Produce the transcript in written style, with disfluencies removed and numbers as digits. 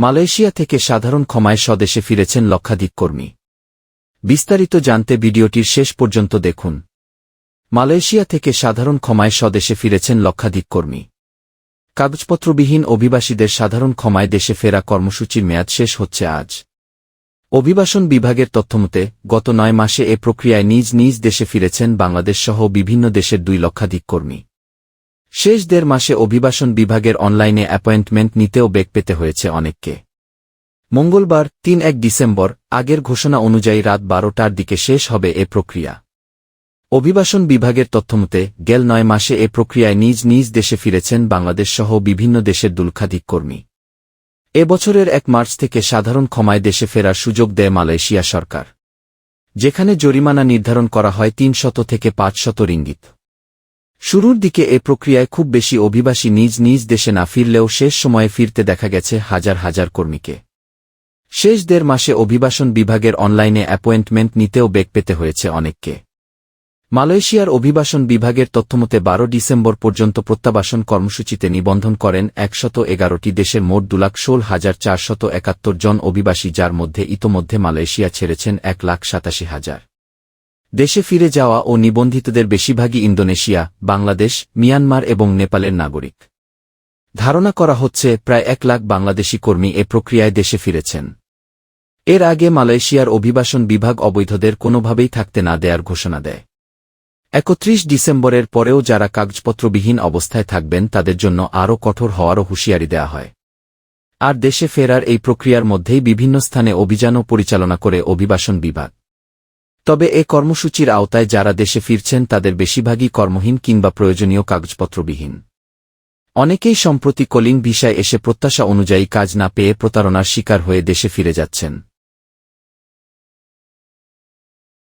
Malaysia থেকে সাধারণ ক্ষমায় স্বদেশে ফিরেছেন লক্ষাধিক কর্মী। বিস্তারিত জানতে ভিডিওটির শেষ পর্যন্ত দেখুন। মালয়েশিয়া থেকে সাধারণ ক্ষমায় স্বদেশে ফিরেছেন লক্ষাধিক কর্মী। কাগজপত্রবিহীন অভিবাসীদের সাধারণ ক্ষমায় দেশে ফেরা কর্মসূচির মেয়াদ শেষ হচ্ছে আজ। অভিবাসন বিভাগের তথ্যমতে গত 9 মাসে এ প্রক্রিয়ায় নিজ নিজ দেশে ফিরেছেন বাংলাদেশসহ বিভিন্ন দেশের 2 লক্ষাধিক কর্মী। শেষ 1.5 মাসে অভিবাসন বিভাগের অনলাইনে অ্যাপয়েন্টমেন্ট নিতেও বেগ পেতে হয়েছে অনেককে। মঙ্গলবার 3 ডিসেম্বর আগের ঘোষণা অনুযায়ী রাত 12টার দিকে শেষ হবে এ প্রক্রিয়া। অভিবাসন বিভাগের তথ্যমতে গেল 9 মাসে এ প্রক্রিয়ায় নিজ নিজ দেশে ফিরেছেন বাংলাদেশসহ বিভিন্ন দেশের 2 লক্ষাধিক কর্মী। এ বছরের 1 মার্চ থেকে সাধারণ ক্ষমায় দেশে ফেরার সুযোগ দেয় মালয়েশিয়া সরকার, যেখানে জরিমানা নির্ধারণ করা হয় 300 থেকে 500 রিঙ্গিত। শুরুর দিকে এ প্রক্রিয়ায় খুব বেশি অভিবাসী নিজ নিজ দেশে না ফিরলেও শেষ সময়ে ফিরতে দেখা গেছে হাজার হাজার কর্মীকে। শেষ 1.5 মাসে অভিবাসন বিভাগের অনলাইনে অ্যাপয়েন্টমেন্ট নিতেও বেগ পেতে হয়েছে অনেককে। মালয়েশিয়ার অভিবাসন বিভাগের তথ্যমতে 12 ডিসেম্বর পর্যন্ত প্রত্যাবাসন কর্মসূচিতে নিবন্ধন করেন 111টি দেশের মোট 2,16,471 জন অভিবাসী, যার মধ্যে ইতোমধ্যে মালয়েশিয়া ছেড়েছেন 1,87,000। দেশে ফিরে যাওয়া ও নিবন্ধিতদের বেশিরভাগই ইন্দোনেশিয়া, বাংলাদেশ, মিয়ানমার এবং নেপালের নাগরিক। ধারণা করা হচ্ছে প্রায় 1 লাখ বাংলাদেশি কর্মী এ প্রক্রিয়ায় দেশে ফিরেছেন। এর আগে মালয়েশিয়ার অভিবাসন বিভাগ অবৈধদের কোনোভাবেই থাকতে না দেয়ার ঘোষণা দেয়। 31 ডিসেম্বরের পরেও যারা কাগজপত্রবিহীন অবস্থায় থাকবেন তাদের জন্য আরও কঠোর হওয়ারও হুঁশিয়ারি দেওয়া হয়। আর দেশে ফেরার এই প্রক্রিয়ার মধ্যেই বিভিন্ন স্থানে অভিযানও পরিচালনা করে অভিবাসন বিভাগ। তবে এ কর্মসূচির আওতায় যারা দেশে ফিরছেন তাদের বেশিরভাগই কর্মহীন কিংবা প্রয়োজনীয় কাগজপত্রবিহীন। অনেকেই সম্প্রতি কলিং ভিসায় এসে প্রত্যাশা অনুযায়ী কাজ না পেয়ে প্রতারণার শিকার হয়ে দেশে ফিরে যাচ্ছেন।